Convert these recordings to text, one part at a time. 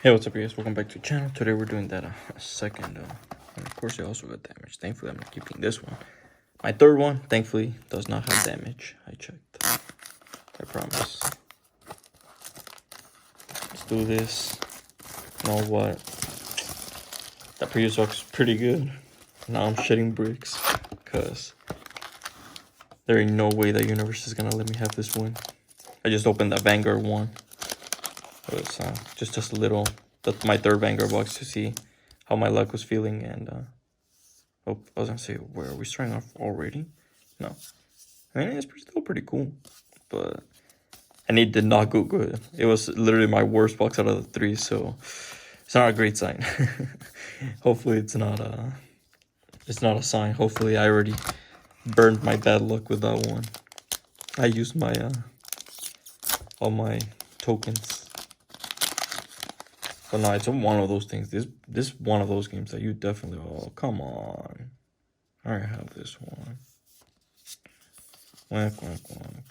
Hey, what's up, guys? Welcome back to the channel. Today we're doing that second, and of course, I also got damage. Thankfully, I'm keeping this one. My third one, thankfully, does not have damage. I checked. I promise. Let's do this. You know what? That previous box is pretty good. Now I'm shitting bricks, because there ain't no way that universe is gonna let me have this win. I just opened that Vanguard one. It was just a little, that's my third Vanguard box to see how my luck was feeling, and oh, I was gonna say, where are we starting off already? No. I mean, it's still pretty cool, but and it did not go good. It was literally my worst box out of the three, so it's not a great sign. Hopefully, it's not a sign. Hopefully, I already burned my bad luck with that one. I used my all my tokens. But no, it's one of those things. This one of those games that you definitely. Oh, come on! I have this one. Whack, whack, whack.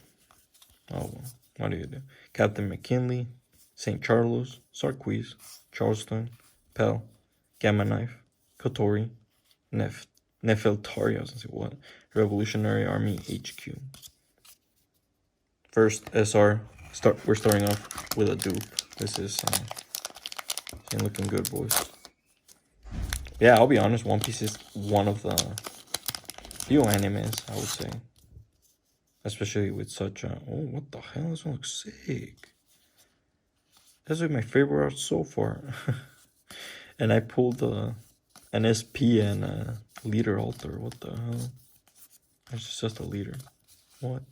Oh well. What do you do? Captain McKinley, St. Charles, Sarquise, Charleston, Pell, Gamma Knife, Kotori, Nefeltari, I was gonna say what? Revolutionary Army HQ. First SR. We're starting off with a dupe. This is ain't looking good, boys. Yeah, I'll be honest. One Piece is one of the few animes, I would say. Especially with such a... Oh, what the hell? This one looks sick. That's like my favorite art so far. And I pulled an SP and a leader altar. What the hell? It's just a leader. What?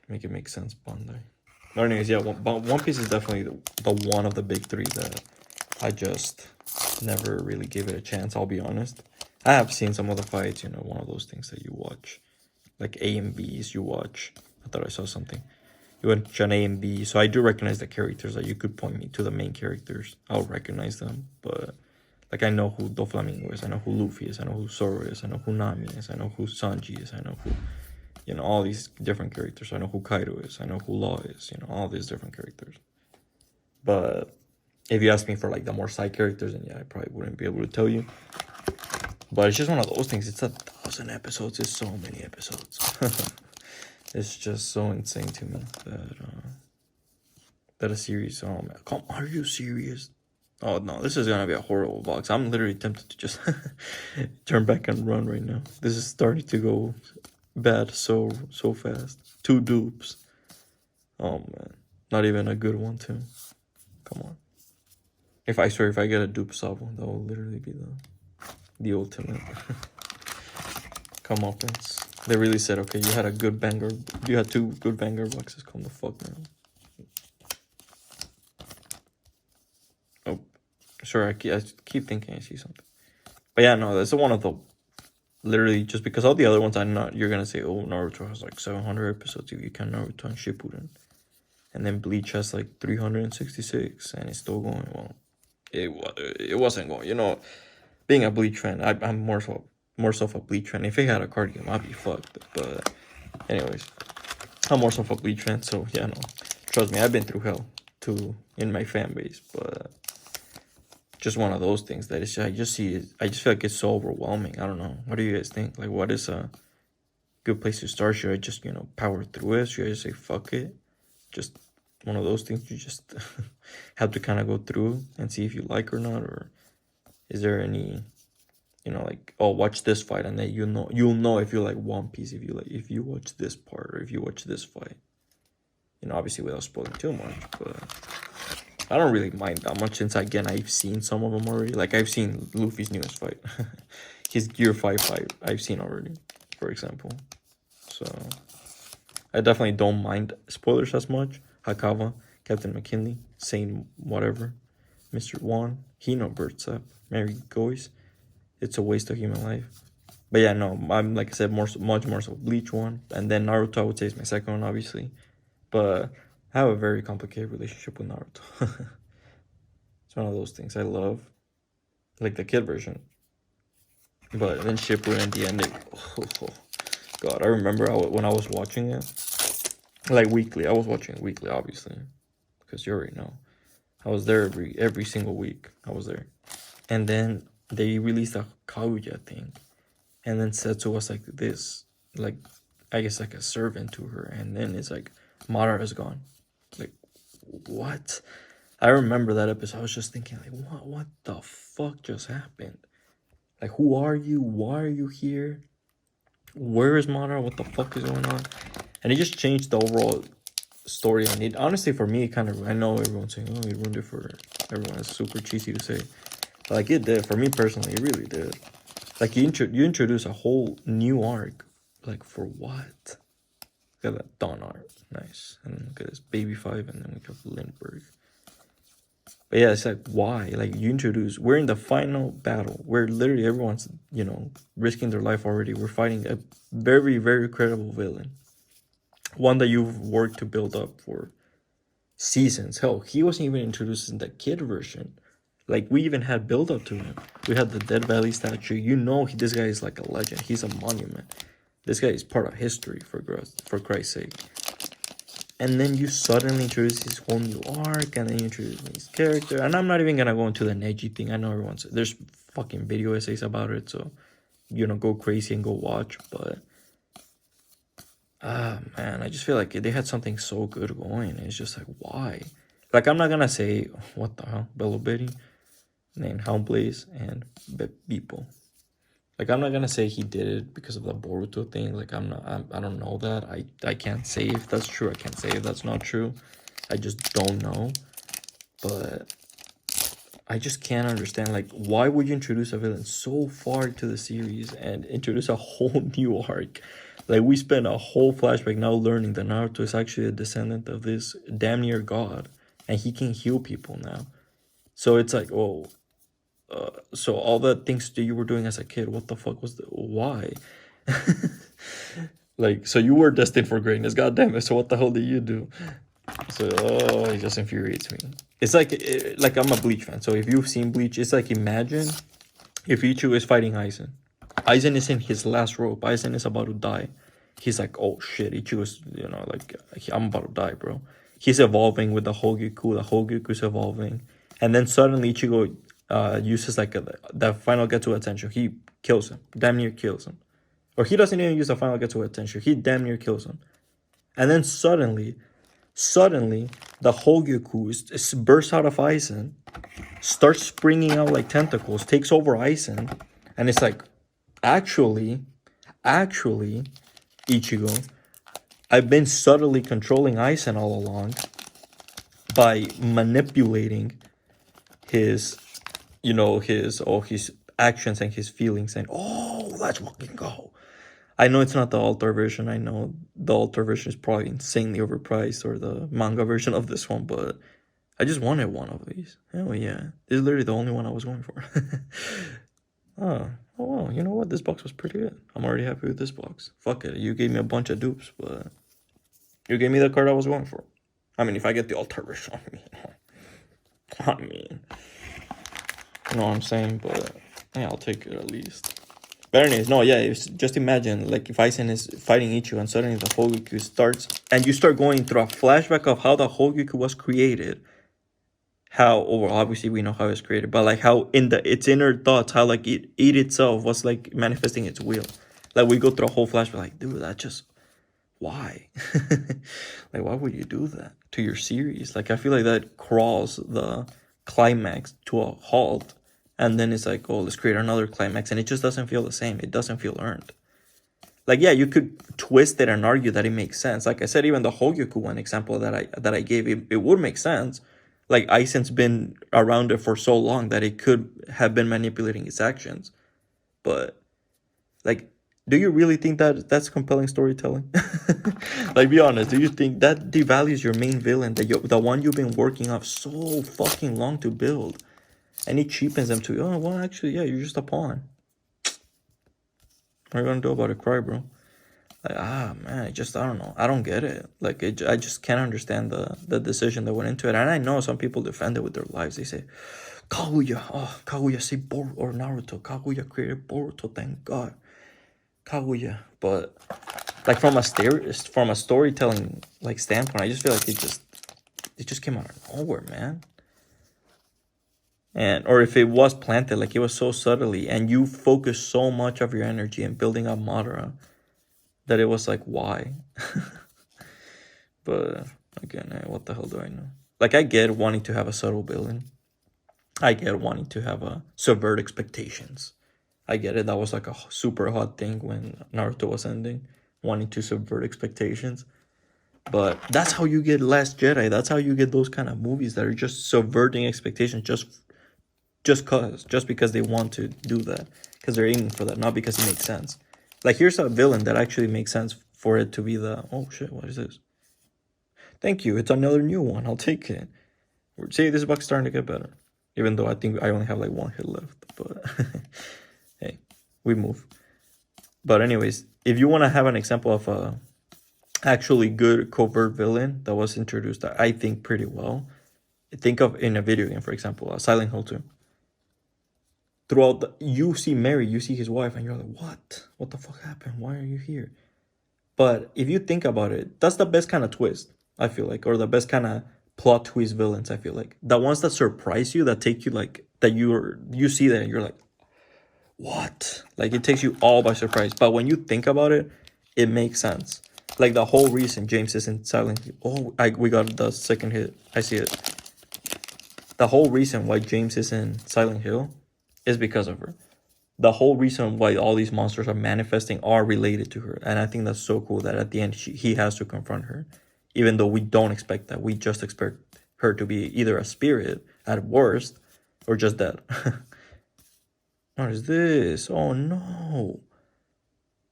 Make it make sense, Bandai. But anyways, yeah, One Piece is definitely the one of the big three that I just never really gave it a chance, I'll be honest. I have seen some of the fights, you know, one of those things that you watch. Like A and B's you watch. I thought I saw something. You watch an A and B, so I do recognize the characters. Like, you could point me to the main characters. I'll recognize them, but like, I know who Doflamingo is. I know who Luffy is. I know who Zoro is. I know who Nami is. I know who Sanji is. I know who, you know, all these different characters. I know who Kaido is. I know who Law is. You know, all these different characters. But if you ask me for like the more side characters, then yeah, I probably wouldn't be able to tell you. But it's just one of those things. It's 1,000 episodes. It's so many episodes. It's just so insane to me that a series. Oh man, come, are you serious? Oh no, this is gonna be a horrible box. I'm literally tempted to just turn back and run right now. This is starting to go bad so fast. 2 dupes. Oh man, not even a good one too. Come on. If I get a dupe Sabo, that will literally be the ultimate. Come on, Prince. They really said, okay, you had a good banger. You had 2 good banger boxes. Come the fuck, man. Oh, sorry. I keep thinking I see something. But yeah, no, that's one of the. Literally, just because all the other ones I'm not. You're gonna say, oh, Naruto has like 700 episodes. If you can Naruto and Shippuden, and then Bleach has like 366, and it's still going. Well, it wasn't going. You know, being a Bleach fan, I'm more so a Bleach fan. If it had a card game, I'd be fucked. But anyways, I'm more so a Bleach fan, so yeah, no. Trust me, I've been through hell too in my fan base, but just one of those things that is, I just feel like it's so overwhelming. I don't know. What do you guys think? Like, what is a good place to start? Should I just, you know, power through it? Should I just say fuck it? Just one of those things you just have to kind of go through and see if you like or not, or is there any, you know, like, oh, watch this fight, and then you'll know if you like One Piece if you watch this part, or if you watch this fight. You know, obviously without spoiling too much, but I don't really mind that much, since again I've seen some of them already. Like, I've seen Luffy's newest fight, his Gear 5 fight. I've seen already, for example. So I definitely don't mind spoilers as much. Hakava, Captain McKinley, Saint whatever, Mr. Wan, Hino Birdsap, Mary Gois. It's a waste of human life. But yeah, no, I'm, like I said, much more so Bleach one, and then Naruto I would say is my second one, obviously. But I have a very complicated relationship with Naruto. It's one of those things I love, like the kid version. But then Shippuden in the end, God, I remember when I was watching it, like weekly. I was watching it weekly, obviously, because you already know. I was there every single week. I was there. And then they released a Kaguya thing. And then Setsu was like this, like, I guess like a servant to her. And then it's like, Madara is gone. Like, what? I remember that episode. I was just thinking, like, what the fuck just happened? Like, who are you? Why are you here? Where is Madara? What the fuck is going on? And it just changed the overall story. And it honestly, for me, kind of, I know everyone's saying, oh, it ruined it for everyone. It's super cheesy to say. But like, it did. For me personally, it really did. Like, you introduce a whole new arc. Like, for what? Look at that Dawn art. Nice. And then look at this Baby 5, and then we have Lindbergh. But yeah, it's like, why? Like, you introduce, we're in the final battle where literally everyone's, you know, risking their life already. We're fighting a very, very credible villain. One that you've worked to build up for seasons. Hell, he wasn't even introduced in the kid version. Like, we even had build up to him. We had the Dead Valley statue. You know, this guy is like a legend. He's a monument. This guy is part of history, for Christ's sake. And then you suddenly introduce this whole new arc, and then you introduce his character. And I'm not even gonna go into the Neji thing. I know there's fucking video essays about it, so, you know, go crazy and go watch. But man, I just feel like they had something so good going. It's just like, why? Like, I'm not gonna say what the hell, Bello Betty, named Houndblaze and Beeple. Like, I'm not gonna say he did it because of the Boruto thing. Like, I don't know that. I can't say if that's true. I can't say if that's not true. I just don't know. But I just can't understand, like, why would you introduce a villain so far to the series and introduce a whole new arc? Like, we spent a whole flashback now learning that Naruto is actually a descendant of this damn near god, and he can heal people now. So it's like, oh, so all the things that you were doing as a kid, what the fuck was why? Like, so you were destined for greatness, god damn it. So what the hell did you do? So, it just infuriates me. It's like, I'm a Bleach fan. So if you've seen Bleach, it's like, imagine if Ichigo is fighting Aizen. Aizen is in his last rope. Aizen is about to die. He's like, oh shit, Ichigo's, you know, like, I'm about to die, bro. He's evolving with the Hogeku. The Hogeku evolving. And then suddenly Ichigo uses like the final Getsu attention. He kills him. Damn near kills him. Or he doesn't even use the final Getsu attention. He damn near kills him. And then suddenly, the Hogyoku bursts out of Aizen, starts springing out like tentacles, takes over Aizen, and it's like, actually, Ichigo, I've been subtly controlling Aizen all along by manipulating his, you know, his actions and his feelings, and oh, let's fucking go. I know it's not the Altar version. I know the Altar version is probably insanely overpriced, or the manga version of this one, but I just wanted one of these. Hell yeah. This is literally the only one I was going for. Oh, well, you know what? This box was pretty good. I'm already happy with this box. Fuck it. You gave me a bunch of dupes, but you gave me the card I was going for. I mean, if I get the Altar version, I mean, you know what I'm saying? But yeah, I'll take it at least. But anyways, no, yeah, just imagine, like, if Aizen is fighting Ichigo and suddenly the Hogyoku starts, and you start going through a flashback of how the Hogyoku was created. How, or obviously we know how it's created, but like how in its inner thoughts, how like it itself was like manifesting its will. Like, we go through a whole flashback, like, dude, that just, why? Like, why would you do that to your series? Like, I feel like that crawls the climax to a halt. And then it's like, oh, let's create another climax. And it just doesn't feel the same. It doesn't feel earned. Like, yeah, you could twist it and argue that it makes sense. Like I said, even the Hogyoku one example that I gave, it would make sense. Like, Aizen's been around it for so long that it could have been manipulating his actions. But, like, do you really think that that's compelling storytelling? Like, be honest. Do you think that devalues your main villain, the one you've been working off so fucking long to build? And it cheapens them to, oh, well, actually, yeah, you're just a pawn. What are you going to do about it? Cry, bro. Like, man, I don't know. I don't get it. Like, I just can't understand the decision that went into it. And I know some people defend it with their lives. They say, Kaguya saved Boruto, or Naruto. Kaguya created Boruto, thank God. Kaguya. But, like, from a storytelling, like, standpoint, I just feel like it just came out of nowhere, man. And or if it was planted, like it was so subtly, and you focus so much of your energy in building up Madara that it was like, why? But again, what the hell do I know? Like, I get wanting to have a subtle villain. I get wanting to have a subvert expectations. I get it. That was like a super hot thing when Naruto was ending, wanting to subvert expectations. But that's how you get Last Jedi. That's how you get those kind of movies that are just subverting expectations, just because they want to do that, because they're aiming for that, not because it makes sense. Like, here's a villain that actually makes sense for it to be the, oh shit, what is this? Thank you. It's another new one. I'll take it. See, this box is starting to get better. Even though I think I only have like one hit left. But hey, we move. But anyways, if you want to have an example of a actually good covert villain that was introduced, I think pretty well. Think of in a video game, for example, Silent Hill 2. Throughout you see Mary, you see his wife, and you're like, what? What the fuck happened? Why are you here? But if you think about it, that's the best kind of twist, I feel like, or the best kind of plot twist villains, I feel like. The ones that surprise you, that take you like, that you see that and you're like, what? Like, it takes you all by surprise. But when you think about it, it makes sense. Like, the whole reason James is in Silent Hill. Oh, we got the second hit. I see it. The whole reason why James is in Silent Hill is because of her. The whole reason why all these monsters are manifesting are related to her. And I think that's so cool that at the end he has to confront her. Even though we don't expect that. We just expect her to be either a spirit at worst or just dead. What is this? Oh no.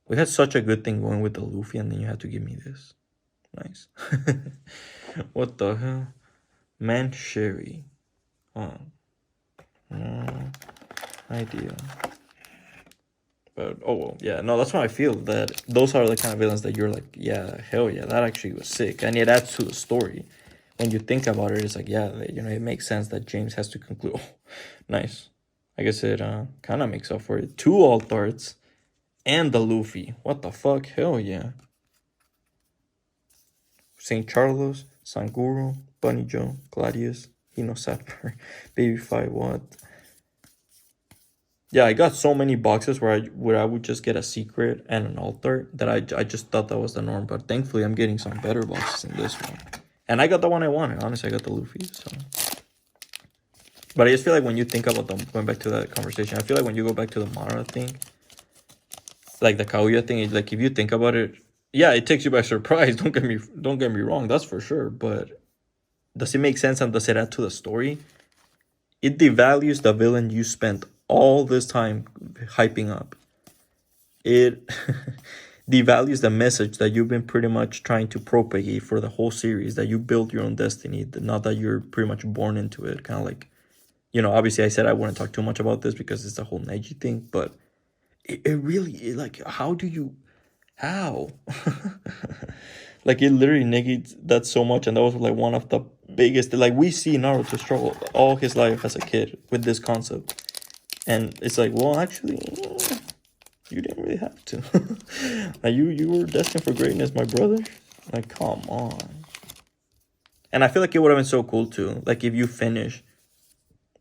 We had such a good thing going with the Luffy, and then you had to give me this. Nice. What the hell? Man Sherry. Oh. No idea. But oh well, yeah, no, that's why I feel that those are the kind of villains that you're like, yeah, hell yeah, that actually was sick, and it adds to the story. When you think about it, it's like, yeah, you know, it makes sense that James has to conclude. Oh, nice. I guess it kind of makes up for it. 2 alt-arts and the Luffy. What the fuck? Hell yeah. St. Charlos, Sanguro, Bunny Joe, Gladius, Hino Sapphire, Baby Five, what? Yeah, I got so many boxes where I would just get a secret and an altar that I just thought that was the norm. But thankfully, I'm getting some better boxes in this one. And I got the one I wanted. Honestly, I got the Luffy. So, but I just feel like when you think about them, going back to that conversation, I feel like when you go back to the Mara thing, like the Kaguya thing, like if you think about it, yeah, it takes you by surprise. Don't get me wrong. That's for sure. But does it make sense and does it add to the story? It devalues the villain you spent all this time hyping up. It devalues the message that you've been pretty much trying to propagate for the whole series, that you build your own destiny, not that you're pretty much born into it. Kind of like, you know, obviously I said I wouldn't talk too much about this because it's the whole Neji thing, but it really, like, how? Like, it literally negates that so much, and that was like one of the biggest, like, we see Naruto struggle all his life as a kid with this concept. And it's like, well, actually, you didn't really have to. Like, you were destined for greatness, my brother. Like, come on. And I feel like it would have been so cool, too. Like, if you finish.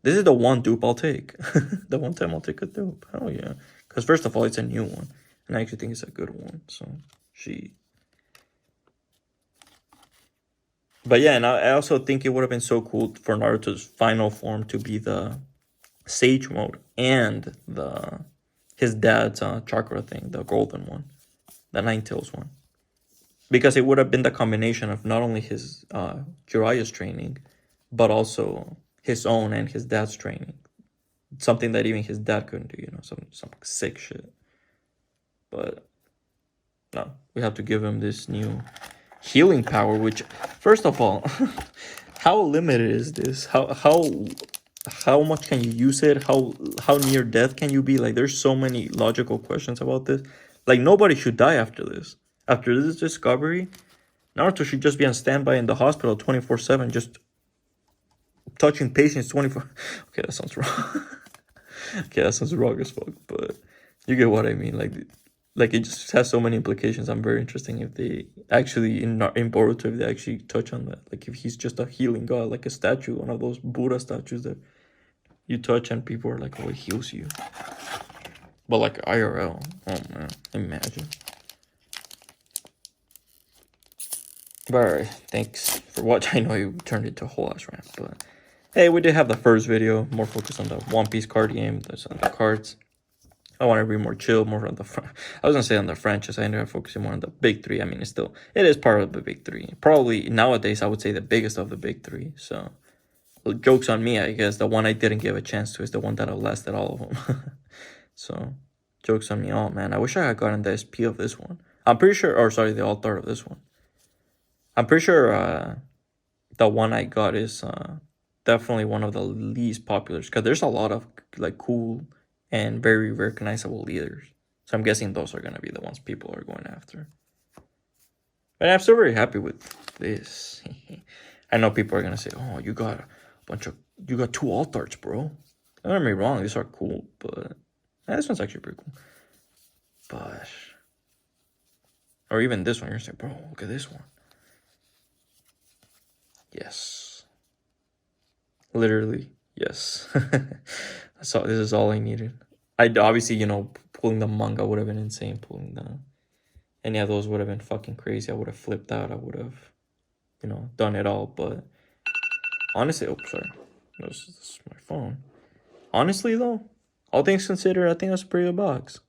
This is the one dupe I'll take. The one time I'll take a dupe. Hell yeah. Because first of all, it's a new one. And I actually think it's a good one. So, But yeah, and I also think it would have been so cool for Naruto's final form to be the Sage mode and his dad's chakra thing, the golden one, the Nine Tails one, because it would have been the combination of not only his Jiraiya's training, but also his own and his dad's training, something that even his dad couldn't do, you know, some sick shit. But no, we have to give him this new healing power, which, first of all, how limited is this? How much can you use it? How near death can you be? Like, there's so many logical questions about this. Like, nobody should die after this. After this discovery, Naruto should just be on standby in the hospital 24/7, just touching patients 24. Okay, that sounds wrong. Okay, that sounds wrong as fuck, but you get what I mean. Like it just has so many implications. I'm very interesting if they actually in Boruto, if they actually touch on that. Like, if he's just a healing god, like a statue, one of those Buddha statues that you touch and people are like, oh, it heals you. But like IRL, oh man, imagine. But alright, thanks for watching. I know you turned into a whole ass rant, but hey, we did have the first video, more focused on the One Piece card game, that's on the cards. I want to be more chill, more on the I was gonna say on the franchise. I ended up focusing more on the big three. I mean, it is part of the big three. Probably nowadays, I would say the biggest of the big three. So, well, joke's on me, I guess. The one I didn't give a chance to is the one that outlasted all of them. So, joke's on me. Oh man, I wish I had gotten the SP of this one. I'm pretty sure, or sorry, the altar of this one. I'm pretty sure the one I got is definitely one of the least popular because there's a lot of like cool and very recognizable leaders. So I'm guessing those are gonna be the ones people are going after. But I'm still very happy with this. I know people are gonna say, "Oh, you got two alt arts, bro." Don't get me wrong, these are cool, but this one's actually pretty cool. But or even this one, you're saying, "Bro, look at this one." Yes, literally, yes. So this is all I needed. I obviously, pulling the manga would have been insane. Pulling any of those would have been fucking crazy. I would have flipped out. I would have, done it all. But honestly, oh, sorry, this is my phone. Honestly, though, all things considered, I think that's a pretty good box.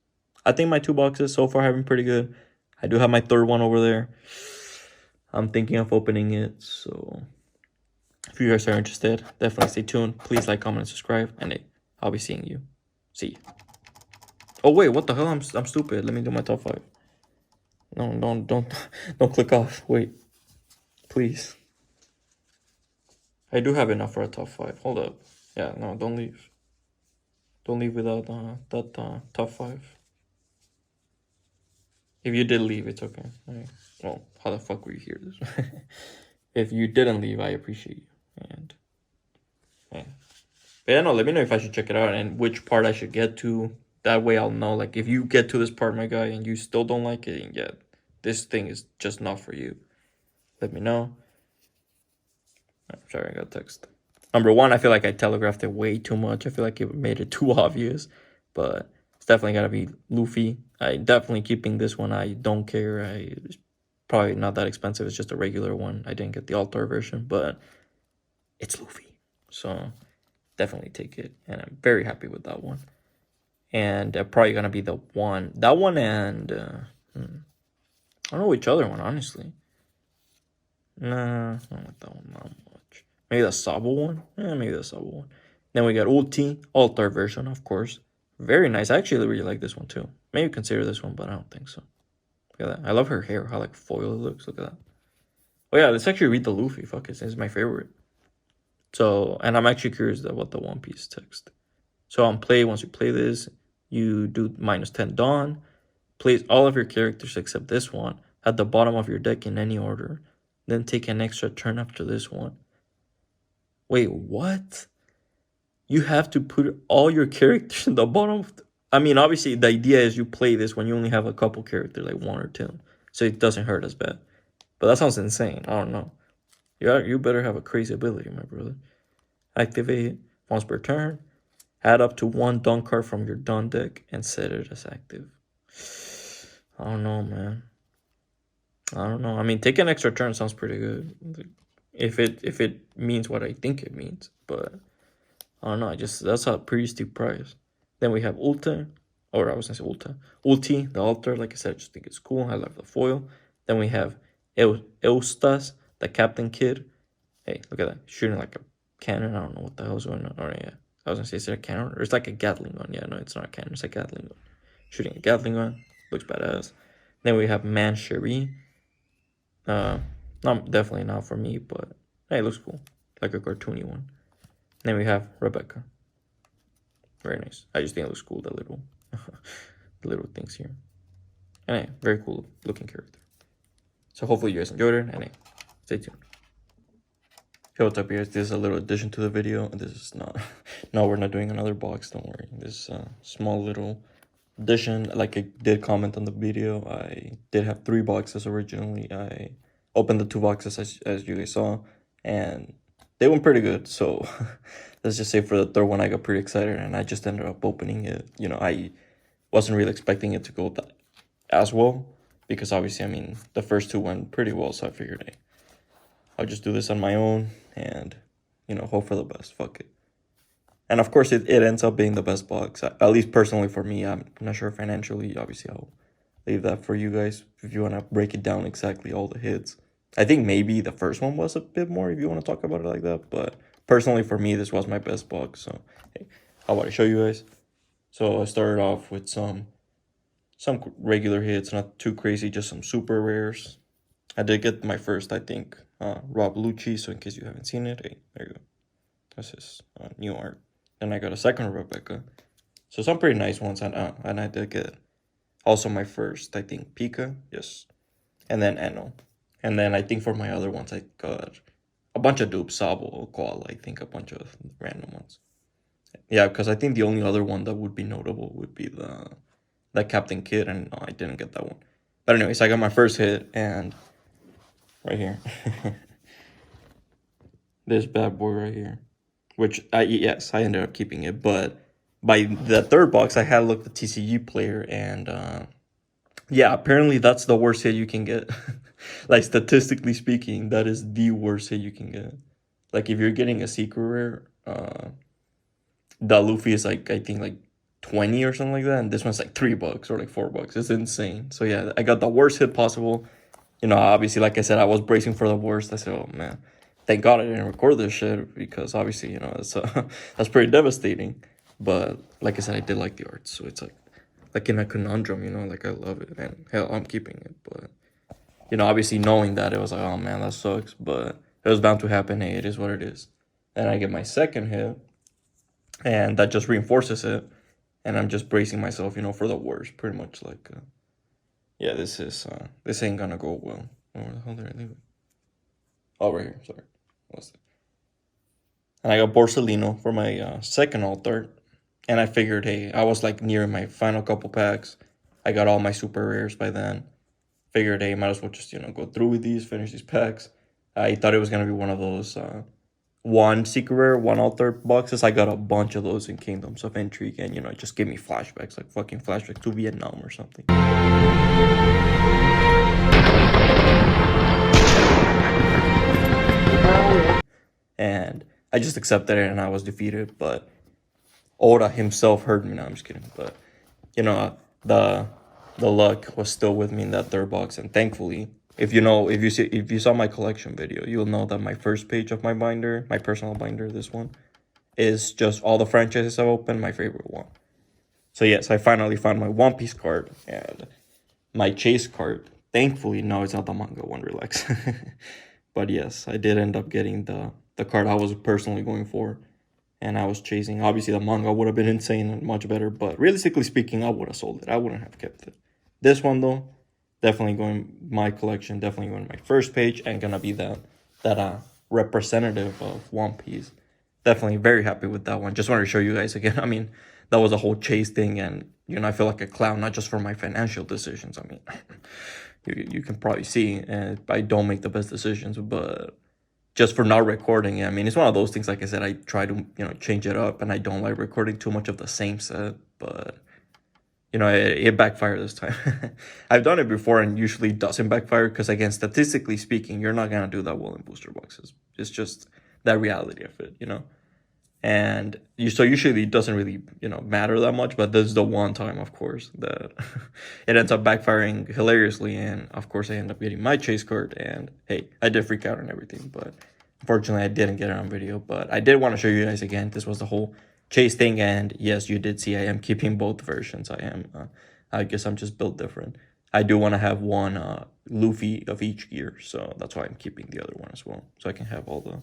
I think my 2 boxes so far have been pretty good. I do have my 3rd one over there. I'm thinking of opening it, so if you guys are interested, definitely stay tuned. Please like, comment, and subscribe, and I'll be seeing you. See ya. Oh wait, what the hell? I'm stupid. Let me do my top 5. No, don't click off. Wait, please. I do have enough for a top 5. Hold up. Yeah, no, don't leave. Don't leave without that top 5. If you did leave, it's okay. Right. Well, how the fuck were you here? If you didn't leave, I appreciate you. And yeah. But yeah, no, let me know if I should check it out and which part I should get to. That way I'll know, like, if you get to this part, my guy, and you still don't like it, and yeah, this thing is just not for you. Let me know. I'm sorry, I got text. Number 1, I feel like I telegraphed it way too much. I feel like it made it too obvious. But it's definitely got to be Luffy. I definitely keeping this one. I don't care. It's probably not that expensive. It's just a regular one. I didn't get the altar version, but it's Luffy. So definitely take it. And I'm very happy with that one. And probably going to be the one. That one and... I don't know which other one, honestly. Nah, I don't like that one that much. Maybe the Sabo one? Yeah, maybe the Sabo one. Then we got Ulti, altar version, of course. Very nice. I actually really like this one, too. Maybe consider this one, but I don't think so. Look at that. I love her hair, how, like, foil it looks. Look at that. Oh, yeah, let's actually read the Luffy. Fuck it. It's my favorite. So, and I'm actually curious about the One Piece text. So on play, once you play this, you do -10 Dawn. Place all of your characters except this one at the bottom of your deck in any order. Then take an extra turn after this one. Wait, what? You have to put all your characters in the bottom of I mean, obviously, the idea is you play this when you only have a couple characters, like 1 or 2. So it doesn't hurt as bad. But that sounds insane. I don't know. You better have a crazy ability, my brother. Activate once per turn. Add up to 1 Dawn card from your Dawn deck and set it as active. I don't know, man. I don't know. I mean, take an extra turn sounds pretty good. If it means what I think it means. But I don't know. That's a pretty steep price. Then we have Ulta. Or I was going to say Ulta. Ulti, the altar. Like I said, I just think it's cool. I love the foil. Then we have Eustas, the Captain Kid. Hey, look at that. Shooting like a cannon. I don't know what the hell's going on. Or yeah. I was going to say, is it a cannon? Or it's like a Gatling gun. Yeah, no, it's not a cannon. It's a Gatling gun. Shooting a Gatling gun. Looks badass. Then we have Man Cherie. Definitely not for me, but hey, it looks cool. Like a cartoony one. Then we have Rebecca. Very nice. I just think it looks cool, the little the little things here. And hey, very cool looking character. So hopefully you guys enjoyed it, and hey, stay tuned. Hey, what's up, guys? This is a little addition to the video. This is not no, we're not doing another box, don't worry. This is a small little addition. Like I did comment on the video, I did have 3 boxes originally. I opened the 2 boxes as you guys saw, and they went pretty good. So let's just say for the third one, I got pretty excited and I just ended up opening it. You know, I wasn't really expecting it to go that as well because obviously, I mean, the first two went pretty well, so I figured, hey, I'll just do this on my own and, you know, hope for the best. Fuck it. And of course, it ends up being the best box, at least personally for me. I'm not sure financially. Obviously, I'll leave that for you guys if you want to break it down exactly all the hits. I think maybe the first one was a bit more if you want to talk about it like that. But personally, for me, this was my best box. So, hey, how about I show you guys? So I started off with some regular hits, not too crazy, just some super rares. I did get my first, I think, Rob Lucci. So in case you haven't seen it, hey, there you go. This is new art. Then I got a second Rebecca. So some pretty nice ones, and I did get also my first, I think, Pika, yes, and then Eno. And then I think for my other ones, I got a bunch of dupes, Sabo, Koala, I think a bunch of random ones. Yeah, because I think the only other one that would be notable would be the Captain Kid, and no, I didn't get that one. But anyways, I got my first hit, and right here. This bad boy right here. Which, yes, I ended up keeping it, but by the third box, I had looked at the TCU player, and yeah, apparently that's the worst hit you can get. Like, statistically speaking, that is the worst hit you can get. Like, if you're getting a secret rare, the Luffy is like, I think, like 20 or something like that, and this one's like $3 or like $4. It's insane. So yeah, I got the worst hit possible. You know, obviously, like I said, I was bracing for the worst. I said, oh man, thank God I didn't record this shit because obviously, you know, it's that's pretty devastating. But like I said, I did like the art, so it's like in a conundrum, you know, like I love it, and hell, I'm keeping it. But you know, obviously knowing that, it was like, oh man, that sucks, but it was bound to happen. Hey, it is what it is. Then I get my second hit, and that just reinforces it, and I'm just bracing myself, you know, for the worst, pretty much. Like, yeah, this ain't gonna go well. Oh, where the hell did I leave it? Oh, right here. Sorry, what's that? And I got Borsellino for my second altar. And I figured, hey, I was like nearing my final couple packs. I got all my super rares by then. Figured, hey, might as well just, you know, go through with these, finish these packs. I thought it was going to be one of those one secret rare, one altar boxes. I got a bunch of those in Kingdoms of Intrigue. And, you know, it just gave me flashbacks, like fucking flashbacks to Vietnam or something. And I just accepted it and I was defeated. But Oda himself heard me. No, I'm just kidding. But you know, the luck was still with me in that third box, and thankfully, if you saw my collection video, you'll know that my first page of my binder, my personal binder, this one, is just all the franchises I've opened, my favorite one. So yes, I finally found my One Piece card and my Chase card. Thankfully, no, it's not the manga one. Relax. But yes, I did end up getting the card I was personally going for. And I was chasing. Obviously, the manga would have been insane and much better. But realistically speaking, I would have sold it. I wouldn't have kept it. This one, though, definitely going my collection. Definitely going my first page. And going to be that representative of One Piece. Definitely very happy with that one. Just wanted to show you guys again. I mean, that was a whole chase thing. And, you know, I feel like a clown, not just for my financial decisions. I mean, you can probably see I don't make the best decisions. But just for not recording it. I mean, it's one of those things, like I said, I try to, you know, change it up, and I don't like recording too much of the same set, but, you know, it backfired this time. I've done it before, and usually doesn't backfire, because, again, statistically speaking, you're not going to do that well in booster boxes. It's just that reality of it, you know? And so usually it doesn't really, you know, matter that much, but this is the one time, of course, that it ends up backfiring hilariously, and of course I end up getting my chase card, and hey, I did freak out and everything, but unfortunately I didn't get it on video. But I did want to show you guys again, this was the whole chase thing, and yes, you did see I am keeping both versions. I guess I'm just built different. I do want to have one Luffy of each gear, so that's why I'm keeping the other one as well, so I can have all the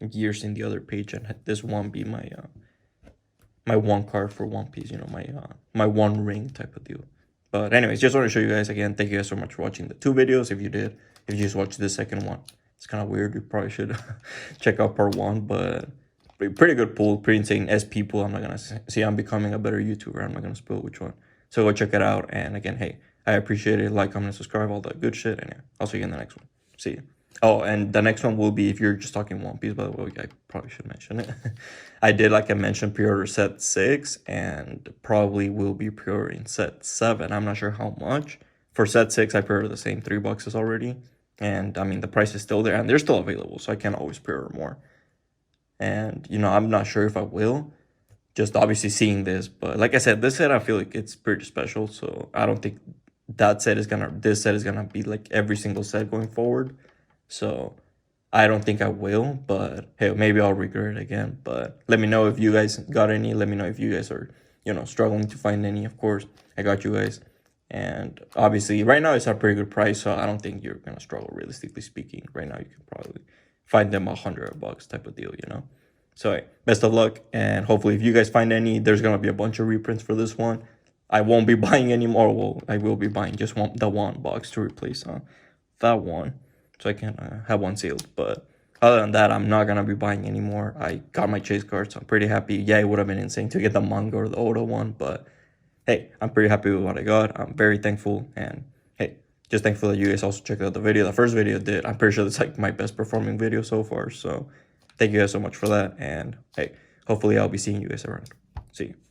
gears in the other page, and this one be my my one card for One Piece, you know, my one ring type of deal. But anyways, just want to show you guys again. Thank you guys so much for watching the two videos. If you just watched the second one, it's kind of weird. You probably should check out part one, but pretty good pool, pretty insane SP pool. I'm not gonna see I'm becoming a better YouTuber. I'm not gonna spill which one, so go check it out. And again, hey, I appreciate it. Like, comment, and subscribe, all that good shit. And yeah, I'll see you in the next one. See you. Oh, and the next one will be, if you're just talking One Piece, by the way, I probably should mention it. I did, like I mentioned, pre-order set 6, and probably will be pre-ordering set 7. I'm not sure how much. For set 6, I pre-ordered the same $3 already. And I mean, the price is still there, and they're still available, so I can always pre-order more. And, I'm not sure if I will, just obviously seeing this. But like I said, this set, I feel like it's pretty special, so I don't think this set is gonna be like every single set going forward. So I don't think I will, but hey, maybe I'll regret it again. But let me know if you guys got any. Let me know if you guys are, struggling to find any. Of course, I got you guys. And obviously, right now it's at a pretty good price, so I don't think you're gonna struggle, realistically speaking. Right now, you can probably find them $100 type of deal. So hey, best of luck, and hopefully, if you guys find any, there's gonna be a bunch of reprints for this one. I won't be buying any more. Well, I will be buying just the one box to replace that one, so I can have one sealed. But other than that, I'm not gonna be buying anymore. I got my chase cards. So I'm pretty happy. Yeah, it would have been insane to get the manga or the Oda one, but hey, I'm pretty happy with what I got. I'm very thankful, and hey, just thankful that you guys also checked out the video. The first video did. I'm pretty sure it's like my best performing video so far. So thank you guys so much for that, and hey, hopefully I'll be seeing you guys around. See you.